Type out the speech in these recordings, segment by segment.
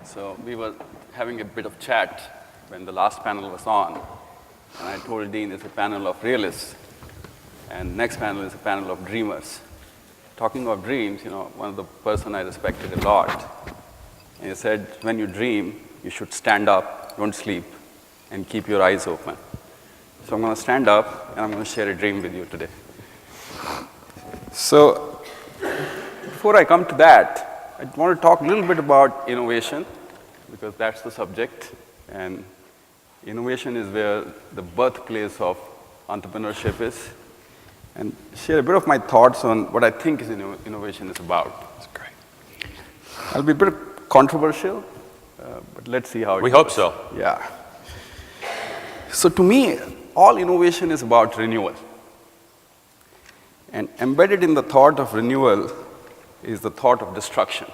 So we were having a bit of chat when the last panel was on, and I told Dean it's a panel of realists, and next panel is a panel of dreamers. Talking of dreams, one of the person I respected a lot, and he said, when you dream, you should stand up, don't sleep, and keep your eyes open. So I'm going to stand up, and I'm going to share a dream with you today. So before I come to that, I want to talk a little bit about innovation, because that's the subject. And innovation is where the birthplace of entrepreneurship is. And share a bit of my thoughts on what I think is innovation is about. That's great. I'll be a bit controversial, but let's see how it We goes. hope so. Yeah. So to me, all innovation is about renewal. And embedded in the thought of renewal is the thought of destruction.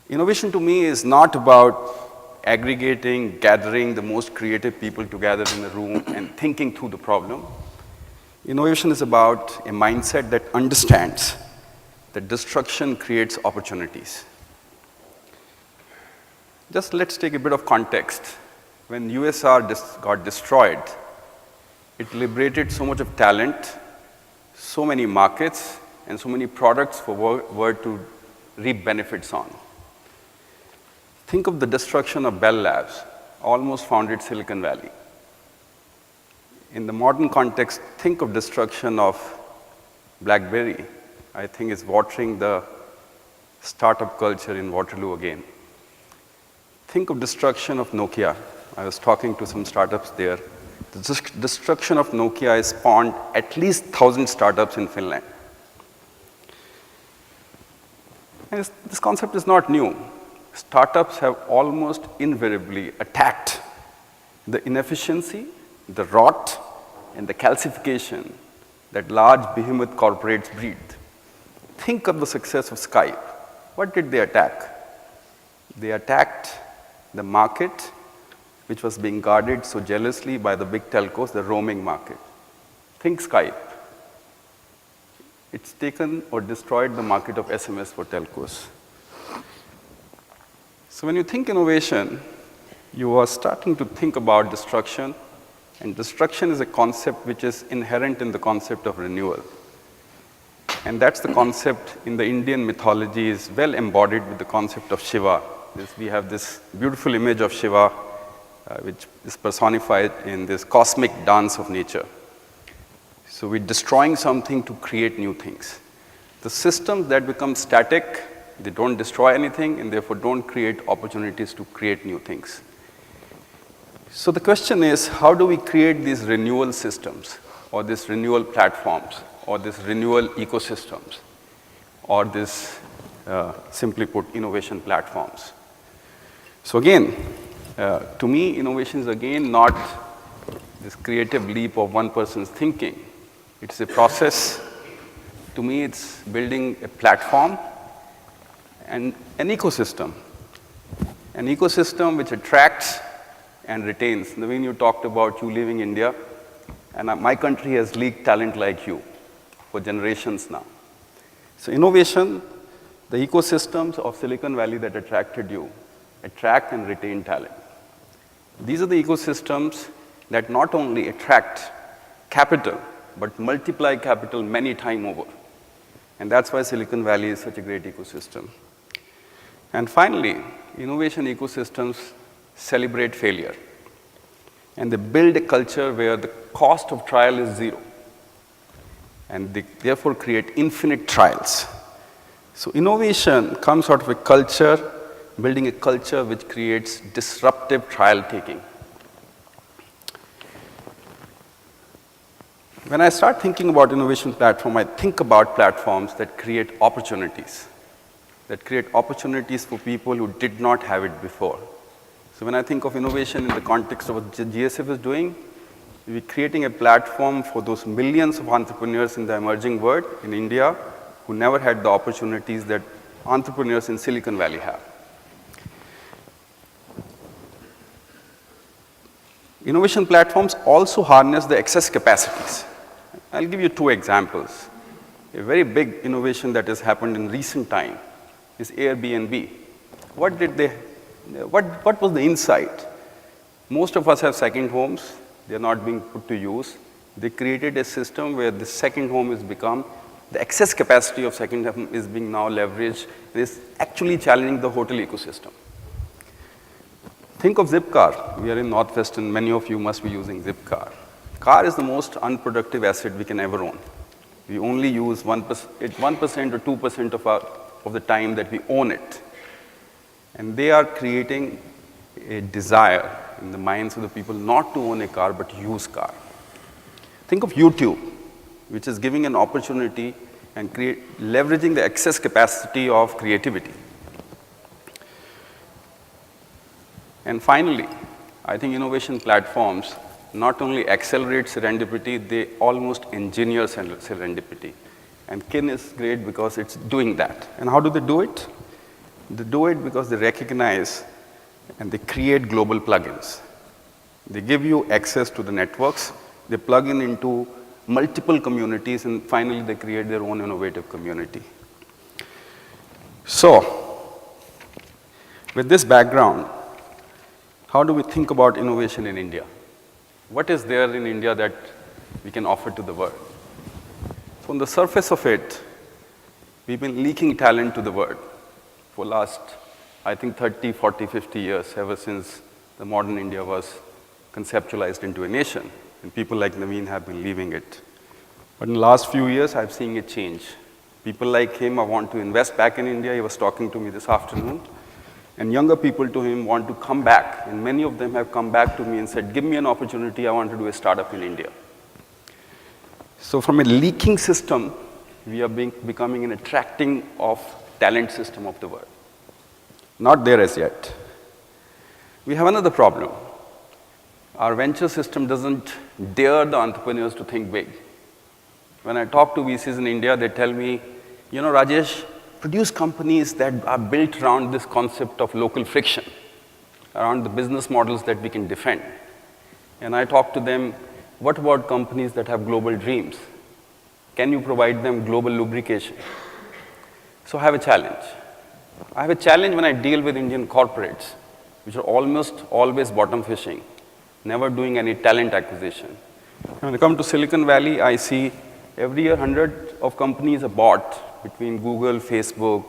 Innovation to me is not about aggregating, gathering the most creative people together in a room and thinking through the problem. Innovation is about a mindset that understands that destruction creates opportunities. Just let's take a bit of context. When USSR got destroyed, it liberated so much of talent, so many markets, and so many products for world to reap benefits on. Think of the destruction of Bell Labs, almost founded Silicon Valley. In the modern context, think of destruction of BlackBerry. I think it's watering the startup culture in Waterloo again. Think of destruction of Nokia. I was talking to some startups there. The destruction of Nokia has spawned at least 1,000 startups in Finland. And this concept is not new. Startups have almost invariably attacked the inefficiency, the rot, and the calcification that large behemoth corporates breed. Think of the success of Skype. What did they attack? They attacked the market, which was being guarded so jealously by the big telcos, the roaming market. Think Skype. It's taken or destroyed the market of SMS for telcos. So when you think innovation, you are starting to think about destruction, and destruction is a concept which is inherent in the concept of renewal. And that's the concept in the Indian mythology is well embodied with the concept of Shiva. We have this beautiful image of Shiva, which is personified in this cosmic dance of nature. So we're destroying something to create new things. The systems that become static, they don't destroy anything and therefore don't create opportunities to create new things. So the question is, how do we create these renewal systems or these renewal platforms or these renewal ecosystems or this, simply put, innovation platforms? So again, to me, innovation is again not this creative leap of one person's thinking. It's a process. To me, it's building a platform and an ecosystem which attracts and retains. Naveen, you talked about you leaving India, and my country has leaked talent like you for generations now. So innovation, the ecosystems of Silicon Valley that attracted you, attract and retain talent. These are the ecosystems that not only attract capital, but multiply capital many times over. And that's why Silicon Valley is such a great ecosystem. And finally, innovation ecosystems celebrate failure. And they build a culture where the cost of trial is zero. And they therefore create infinite trials. So innovation comes out of a culture, building a culture which creates disruptive trial taking. When I start thinking about innovation platform, I think about platforms that create opportunities for people who did not have it before. So when I think of innovation in the context of what GSF is doing, we're creating a platform for those millions of entrepreneurs in the emerging world, in India, who never had the opportunities that entrepreneurs in Silicon Valley have. Innovation platforms also harness the excess capacities. I'll give you two examples. A very big innovation that has happened in recent time is Airbnb. what did they, what was the insight? Most of us have second homes. They're not being put to use. They created a system where the second home has become, the excess capacity of second home is being now leveraged and is actually challenging the hotel ecosystem. Think of Zipcar. We are in Northwest and many of you must be using Zipcar. Car is the most unproductive asset we can ever own. We only use 1% or 2% of the time that we own it. And they are creating a desire in the minds of the people not to own a car but use car. Think of YouTube, which is giving an opportunity and leveraging the excess capacity of creativity. And finally, I think innovation platforms not only accelerate serendipity, they almost engineer serendipity. And Kin is great because it's doing that. And how do they do it? They do it because they recognize and they create global plugins. They give you access to the networks, they plug into multiple communities, and finally they create their own innovative community. So, with this background, how do we think about innovation in India? What is there in India that we can offer to the world? So on the surface of it, we've been leaking talent to the world for last, I think, 30, 40, 50 years, ever since the modern India was conceptualized into a nation, and people like Naveen have been leaving it. But in the last few years, I've seen it change. People like him want to invest back in India. He was talking to me this afternoon. And younger people to him want to come back, and many of them have come back to me and said, give me an opportunity, I want to do a startup in India. So from a leaking system, we are becoming an attracting of talent system of the world. Not there as yet. We have another problem. Our venture system doesn't dare the entrepreneurs to think big. When I talk to VCs in India, they tell me, you know, Rajesh, produce companies that are built around this concept of local friction, around the business models that we can defend. And I talk to them, what about companies that have global dreams? Can you provide them global lubrication? So I have a challenge. I have a challenge when I deal with Indian corporates, which are almost always bottom fishing, never doing any talent acquisition. When I come to Silicon Valley, I see every year 100 of companies are bought between Google, Facebook,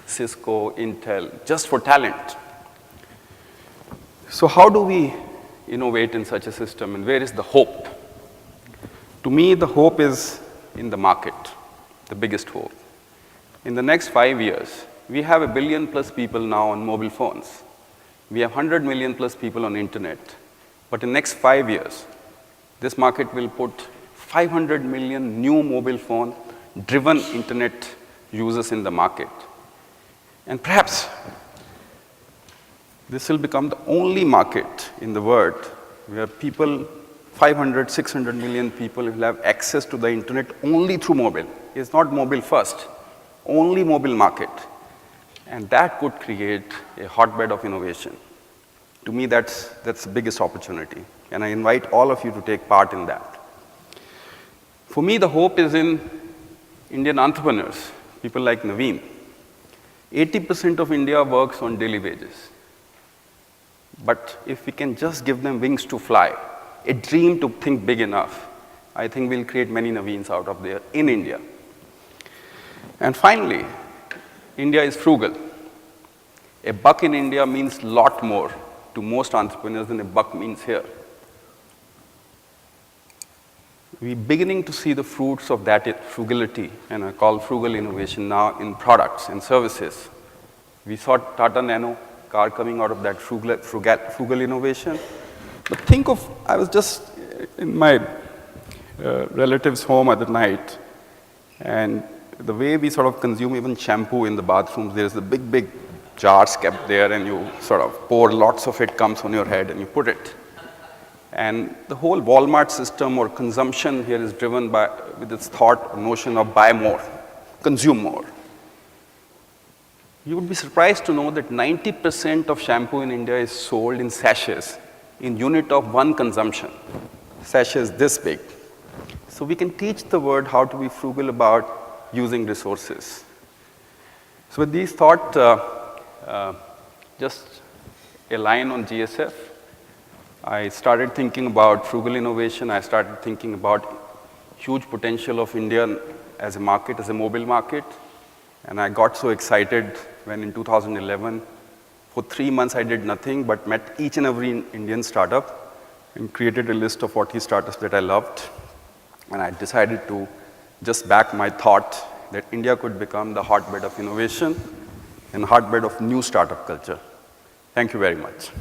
Cisco, Intel, just for talent. So how do we innovate in such a system, and where is the hope? To me, the hope is in the market, the biggest hope. In the next 5 years, we have 1 billion plus people now on mobile phones. We have 100 million plus people on internet. But in the next 5 years, this market will put 500 million new mobile phone driven internet users in the market. And perhaps this will become the only market in the world where people, 500, 600 million people will have access to the internet only through mobile. It's not mobile first, only mobile market. And that could create a hotbed of innovation. To me, that's the biggest opportunity. And I invite all of you to take part in that. For me, the hope is in Indian entrepreneurs, people like Naveen. 80% of India works on daily wages. But if we can just give them wings to fly, a dream to think big enough, I think we'll create many Naveens out of there in India. And finally, India is frugal. A buck in India means a lot more to most entrepreneurs than a buck means here. We're beginning to see the fruits of that frugality, and I call frugal innovation now, in products and services. We saw Tata Nano car coming out of that frugal innovation. But think of, I was just in my relative's home at the night, and the way we sort of consume even shampoo in the bathrooms, there's the big jars kept there, and you sort of pour lots of it, comes on your head, and you put it. And the whole Walmart system or consumption here is driven by, with this thought or notion of buy more, consume more. You would be surprised to know that 90% of shampoo in India is sold in sachets, in unit of one consumption. Sachets this big. So we can teach the world how to be frugal about using resources. So with these thoughts, just a line on GSF. I started thinking about frugal innovation. I started thinking about huge potential of India as a market, as a mobile market. And I got so excited when in 2011, for 3 months I did nothing but met each and every Indian startup and created a list of 40 startups that I loved. And I decided to just back my thought that India could become the hotbed of innovation and hotbed of new startup culture. Thank you very much.